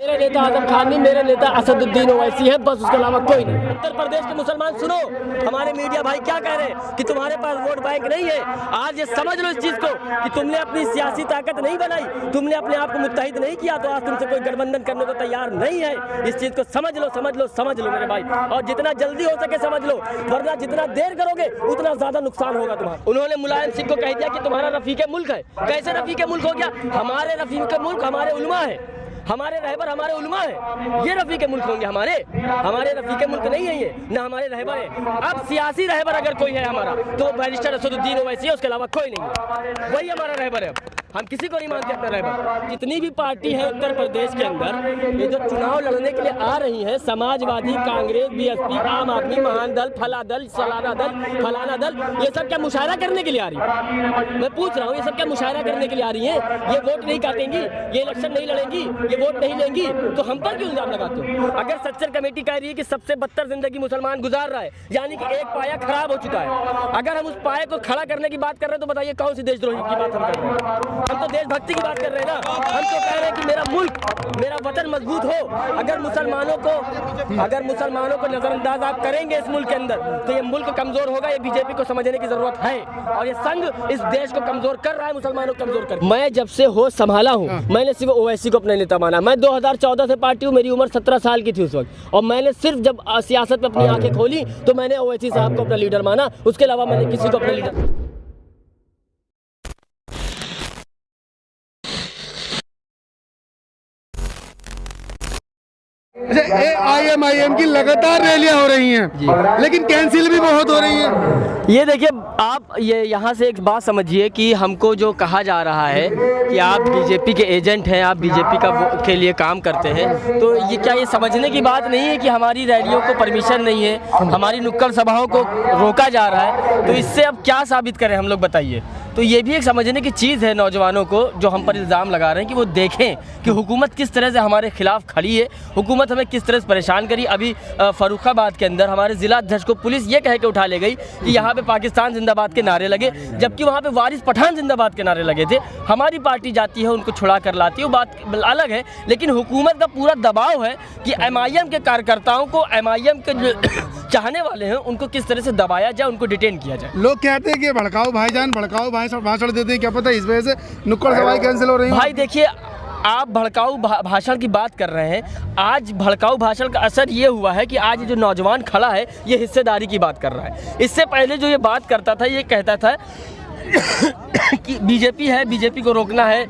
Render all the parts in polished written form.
मेरे नेता आजम खान नहीं, मेरे नेता असदुद्दीन ओवैसी है, बस उसके अलावा कोई नहीं। उत्तर प्रदेश के मुसलमान सुनो, हमारे मीडिया भाई क्या कह रहे हैं कि तुम्हारे पास वोट बैंक नहीं है। आज ये समझ लो इस चीज को कि तुमने अपनी सियासी ताकत नहीं बनाई, तुमने अपने आप को मुत्तहिद नहीं किया, तो आज तुमसे कोई गठबंधन करने को तैयार नहीं है। इस चीज को समझ लो, समझ लो, समझ लो मेरे भाई, और जितना जल्दी हो सके समझ लो, वरना जितना देर करोगे उतना ज्यादा नुकसान होगा तुम्हारा। उन्होंने मुलायम सिंह को कह दिया कि तुम्हारा रफीके मुल्क है। कैसे रफीके मुल्क हो गया? हमारे रफीके मुल्क हमारे उलमा है, हमारे रहबर हमारे उलमा है, ये रफीके मुल्क होंगे हमारे रफीके मुल्क नहीं है ये, ना हमारे रहबर है। अब सियासी रहबर अगर कोई है हमारा तो बैरिस्टर असदुद्दीन ओवैसी है, उसके अलावा कोई नहीं है, वही हमारा रहबर है। हम किसी को नहीं मानते अपना रहबर। जितनी भी पार्टी है उत्तर प्रदेश के अंदर, ये जो चुनाव लड़ने के लिए आ रही है, समाजवादी, कांग्रेस, बीएसपी, आम आदमी, महान दल, फला दल, सलाना दल, फलाना दल, ये सब क्या मुशायरा करने के लिए आ रही है? मैं पूछ रहा हूँ, ये सब क्या मुशायरा करने के लिए आ रही है? ये वोट नहीं काटेंगी, ये इलेक्शन नहीं लड़ेंगी, ये वोट नहीं लेंगी, तो हम पर क्यों इल्जाम लगाते हो? अगर सच्चर कमेटी कह रही है कि सबसे बदतर जिंदगी मुसलमान गुजार रहा है, यानी कि एक पाया खराब हो चुका है, अगर हम उस पाए को खड़ा करने की बात कर रहे हैं तो बताइए कौन सी देशद्रोही की बात हम कर रहे हैं? हम तो देशभक्ति की बात कर रहे हैं ना। हम तो कह रहे हैं कि मेरा मुल्क, मेरा वतन मजबूत हो। अगर मुसलमानों को नजरअंदाज आप करेंगे इस मुल्क के अंदर, तो ये मुल्क कमजोर होगा। ये बीजेपी को समझने की जरूरत है, और ये संघ इस देश को कमजोर कर रहा है, मुसलमानों को कमजोर कर। मैं जब से होश संभाला हूँ, मैंने सिर्फ ओवैसी को अपना नेता माना। मैं 2014 से पार्टी हूँ, मेरी उम्र 17 साल की थी उस वक्त, और मैंने सिर्फ जब सियासत में अपनी आंखें खोली तो मैंने ओवैसी साहब को अपना लीडर माना, उसके अलावा मैंने किसी को अपना लीडर। IMIM की लगातार रैलियां हो रही हैं, लेकिन कैंसिल भी बहुत हो रही हैं। ये देखिए, आप ये यहाँ से एक बात समझिए कि हमको जो कहा जा रहा है कि आप बीजेपी के एजेंट हैं, आप बीजेपी के लिए काम करते हैं, तो ये क्या ये समझने की बात नहीं है कि हमारी रैलियों को परमिशन नहीं है, हमारी नुक्कड़ सभाओं को रोका जा रहा है? तो इससे अब क्या साबित करें हम लोग, बताइए। तो ये भी एक समझने की चीज़ है नौजवानों को, जो हम पर इल्ज़ाम लगा रहे हैं, कि वो देखें कि हुकूमत किस तरह से हमारे खिलाफ खड़ी है, हुकूमत हमें किस तरह से परेशान करी। अभी फर्रुखाबाद के अंदर हमारे ज़िला अध्यक्ष को पुलिस ये कह के उठा ले गई कि यहाँ पे पाकिस्तान जिंदाबाद के नारे लगे, जबकि वहाँ पे वारिस पठान जिंदाबाद के नारे लगे थे। हमारी पार्टी जाती है, उनको छुड़ा कर लाती है, वो बात अलग है, लेकिन हुकूमत का पूरा दबाव है कि MIM के कार्यकर्ताओं को, MIM के जो चाहने वाले हैं उनको किस तरह से दबाया जाए, उनको डिटेन किया जाए। लोग कहते हैं कि भड़काओ भाईजान, भड़काओ भाषण देते हैं, क्या पता इस वजह से नुक्कड़ सभाएं कैंसिल हो रही हैं। भाई देखिए, आप भड़काऊ भाषण की बात कर रहे हैं। आज भड़काऊ भाषण का असर ये हुआ है कि आज जो नौजवान खड़ा है ये हिस्सेदारी की बात कर रहा है। इससे पहले जो ये बात करता था, ये कहता था कि बीजेपी है, बीजेपी को रोकना है,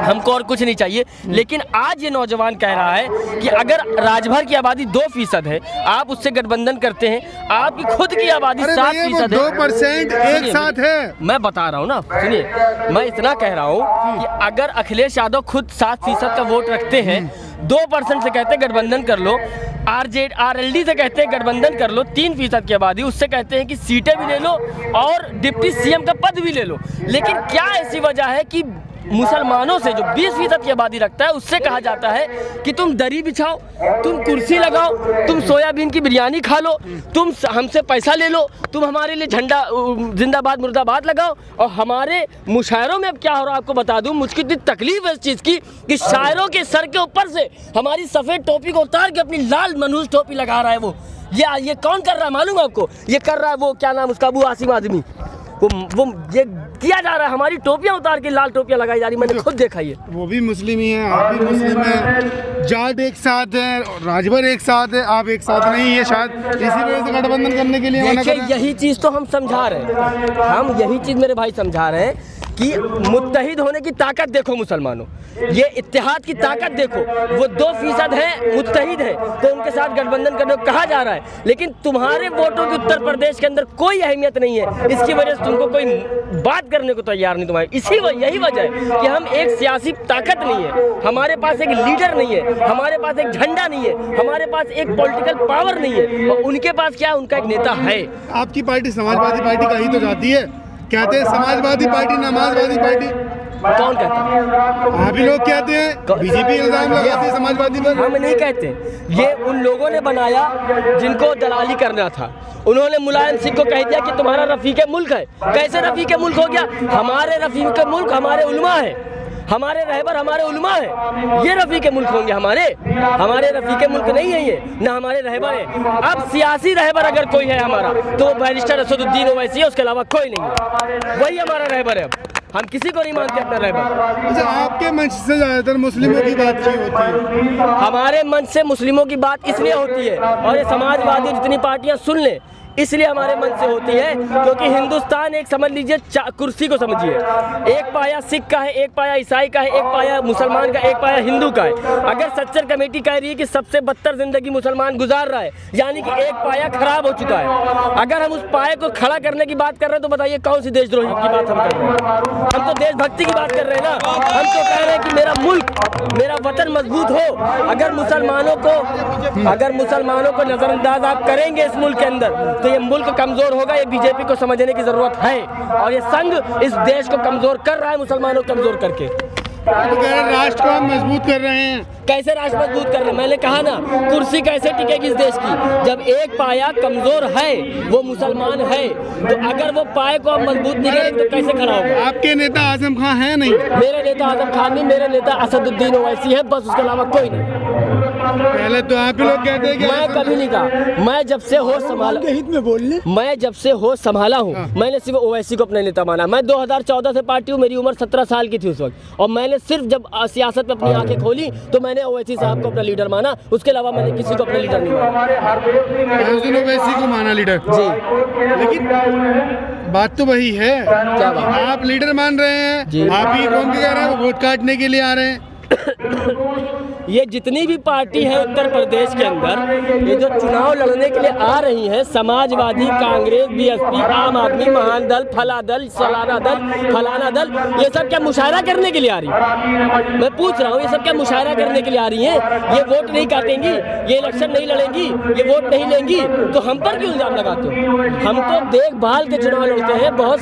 हमको और कुछ नहीं चाहिए। लेकिन आज ये नौजवान कह रहा है कि अगर राजभर की आबादी 2% है, आप उससे गठबंधन करते हैं, आपकी खुद की आबादी 7% है, 2% एक साथ है। मैं बता रहा हूँ ना, सुनिए, मैं इतना कह रहा हूँ कि अगर अखिलेश यादव खुद 7% का वोट रखते हैं, 2% से कहते हैं गठबंधन कर लो, RLD से कहते हैं गठबंधन कर लो, 3% की आबादी, उससे कहते हैं कि सीटें भी ले लो और डिप्टी CM का पद भी ले लो। लेकिन क्या ऐसी वजह है कि मुसलमानों से जो 20% की आबादी रखता है, उससे कहा जाता है कि तुम दरी बिछाओ, तुम कुर्सी लगाओ, तुम सोयाबीन की बिरयानी खा लो, तुम हमसे पैसा ले लो, तुम हमारे लिए झंडा जिंदाबाद मुर्दाबाद लगाओ। और हमारे मुशायरों में अब क्या हो रहा है आपको बता दूं, मुझको इतनी तकलीफ है इस चीज़ की कि शायरों के सर के ऊपर से हमारी सफ़ेद टोपी को उतार के अपनी लाल मनहूस टोपी लगा रहा है। वो ये कौन कर रहा है मालूम है आपको? ये कर रहा है वो, क्या नाम उसका, अबू आसिम आदमी, वो ये किया जा रहा है। हमारी टोपियां उतार के लाल टोपियां लगाई जा रही, मैंने खुद देखा। ये वो भी मुस्लिम ही है, आप भी मुस्लिम हैं, जाट एक साथ है, राजभर एक साथ है, आप एक साथ नहीं है, शायद इसी वजह से गठबंधन करने के लिए मना कर रहे हैं। यही चीज़ तो हम समझा रहे हैं, हम यही चीज़ मेरे भाई समझा रहे हैं कि मुत्तहिद होने की ताकत देखो मुसलमानों, ये इत्तेहाद की ताकत देखो। वो 2% है, मुत्तहिद है, तो उनके साथ गठबंधन करने को कहा जा रहा है। लेकिन तुम्हारे वोटों की उत्तर प्रदेश के अंदर कोई अहमियत नहीं है, इसकी वजह से तुमको कोई बात करने को तैयार नहीं तुम्हारी। यही वजह है कि हम एक सियासी ताकत नहीं है, हमारे पास एक लीडर नहीं है, हमारे पास एक झंडा नहीं है, हमारे पास एक पॉलिटिकल पावर नहीं है, और उनके पास क्या, उनका एक नेता है। आपकी पार्टी समाजवादी पार्टी कही तो जाती है, कहते हैं समाजवादी पार्टी, नमाजवादी पार्टी। कौन कहता है? आप ही लोग कहते हैं, बीजेपी इल्जाम लगाती है समाजवादी पर। हम नहीं कहते, ये उन लोगों ने बनाया जिनको दलाली करना था। उन्होंने मुलायम सिंह को कह दिया कि तुम्हारा रफीके मुल्क है। कैसे रफीके मुल्क हो गया? हमारे रफीके मुल्क हमारे उलमा है, हमारे रहबर हमारे उलमा है, ये रफ़ीक मुल्क होंगे हमारे रफ़ीक मुल्क नहीं है ये, ना हमारे रहबर है। अब सियासी रहबर अगर कोई है हमारा तो वो बैरिस्टर असदुद्दीन ओवैसी है, उसके अलावा कोई नहीं है, वही हमारा रहबर है। हम किसी को नहीं मानते अपना रहबर। अच्छा, आपके मंच से ज़्यादातर मुस्लिमों की बात क्यों होती है? हमारे मंच से मुस्लिमों की बात इसलिए होती है, और ये समाजवादी जितनी पार्टियां सुन लें इसलिए हमारे मन से होती है, क्योंकि हिंदुस्तान एक समझ लीजिए कुर्सी को समझिए, एक पाया सिख का है, एक पाया ईसाई का है, एक पाया मुसलमान का, एक पाया हिंदू का है। अगर सच्चर कमेटी कह रही है कि सबसे बदतर जिंदगी मुसलमान गुजार रहा है, यानी कि एक पाया खराब हो चुका है। अगर हम उस पाए को खड़ा करने की बात कर रहे हैं तो बताइए कौन सी देशद्रोही की बात हम कर रहे हैं? हम तो देशभक्ति की बात कर रहे हैं ना। हम तो कह रहे हैं कि मेरा मुल्क, मेरा वतन मजबूत हो। अगर मुसलमानों को नजरअंदाज आप करेंगे इस मुल्क के अंदर तो ये मुल्क कमजोर होगा। ये बीजेपी को समझने की जरूरत है, और ये संघ इस देश को कमजोर कर रहा है, मुसलमानों को कमजोर करके। तो कह रहे हैं राष्ट्र को हम मजबूत कर रहे हैं। कैसे राष्ट्र मजबूत कर रहे हैं? मैंने कहा ना, कुर्सी कैसे टिकेगी इस देश की जब एक पाया कमजोर है, वो मुसलमान है। तो अगर वो पाए को हम मजबूत नहीं करेंगे तो कैसे खड़ा होगा? आपके नेता आजम खान है नहीं? मेरे नेता आजम खान नहीं, मेरे नेता असदुद्दीन ओवैसी है, बस उसके अलावा कोई नहीं। पहले तो आप ही लोग कहते हैं कि मैं कभी नहीं कहा। मैं जब से होश संभाला, हित में बोलने, मैं जब से होश संभाला हूँ, मैंने सिर्फ ओवैसी को अपना नेता माना। मैं 2014 से पार्टी हूँ, मेरी उम्र 17 साल की थी उस वक्त, और मैंने सिर्फ जब सियासत में अपनी आंखें खोली तो मैंने ओवैसी साहब को अपना लीडर माना। उसके अलावा मैंने किसी को अपना लीडर नहीं माना। ओवैसी को माना लीडर जी, लेकिन बात तो वही है। क्या बात? आप लीडर मान रहे हैं, आप ही कौन कह रहे हैं वो वोट काटने के लिए आ रहे हैं? ये जितनी भी पार्टी है उत्तर प्रदेश के अंदर, ये जो चुनाव लड़ने के लिए आ रही हैं, समाजवादी, कांग्रेस, बीएसपी, आम आदमी, महान दल, फला दल, सलाना दल, फलाना दल, ये सब क्या मुशायरा करने के लिए आ रही है? मैं पूछ रहा हूँ, ये सब क्या मुशायरा करने के लिए आ रही हैं? ये वोट नहीं काटेंगी, ये इलेक्शन नहीं लड़ेंगी, ये वोट नहीं लेंगी, तो हम पर क्यों इल्जाम लगाते हो? हम तो देखभाल के चुनाव लड़ते हैं, बहुत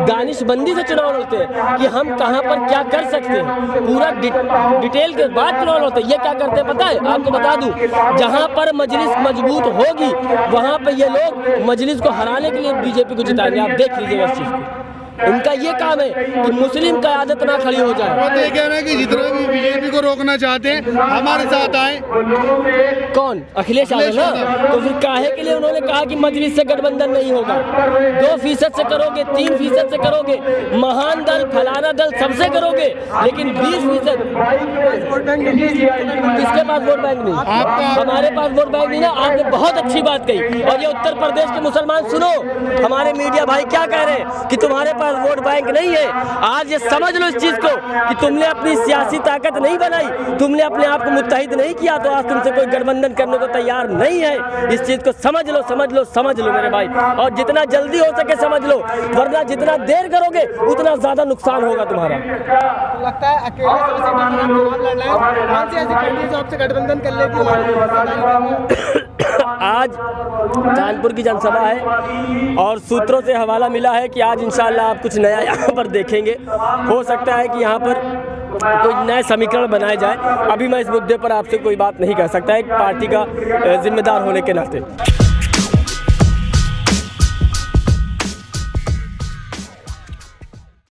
दानिशबंदी से चुनाव लड़ते हैं कि हम कहाँ पर क्या कर सकते हैं, पूरा डिटेल के बाद चुनाव होता है। ये क्या करते हैं पता है? आपको बता दूं, जहां पर मजलिस मजबूत होगी वहां पे ये लोग मजलिस को हराने के लिए बीजेपी को जिताएंगे। आप देख लीजिएगा इस चीज को। इनका ये काम है कि मुस्लिम का आदत ना खड़ी हो जाए। वो तो ये कह रहे हैं कि जितने भी बीजेपी को रोकना चाहते हैं हमारे साथ आए। कौन? अखिलेश यादव ना। तो फिर काहे के लिए उन्होंने कहा कि मजलिस से गठबंधन नहीं होगा? 2% से करोगे, 3% से करोगे, महान दल, फलाना दल सबसे करोगे, लेकिन 20% किसके पास वोट बैंक नहीं? हमारे पास वोट बैंक नहीं ना। आपने बहुत अच्छी बात कही। और ये उत्तर प्रदेश के मुसलमान सुनो, हमारे मीडिया भाई क्या कह रहे हैं कि तुम्हारे पास वोट बैंक नहीं है। आज ये समझ लो इस चीज को कि तुमने अपनी सियासी ताकत नहीं बनाई, तुमने अपने आप को मुत्तहिद नहीं किया, तो आज तुमसे कोई गठबंधन करने को तैयार नहीं है। इस चीज को समझ लो, समझ लो, समझ लो मेरे भाई, और जितना जल्दी हो सके समझ लो, वरना जितना देर करोगे उतना ज्यादा नुकसान होगा तुम्हारा। लगता है अकेले चुनाव लड़ना है, कौन सी ऐसी पार्टी जो आपसे गठबंधन कर लेगी? आज कानपुर की जनसभा है और सूत्रों से हवाला मिला है कि आज इंशाल्लाह आप कुछ नया यहाँ पर देखेंगे। हो सकता है कि यहाँ पर कोई नए समीकरण बनाए जाए। अभी मैं इस मुद्दे पर आपसे कोई बात नहीं कह सकता एक पार्टी का जिम्मेदार होने के नाते।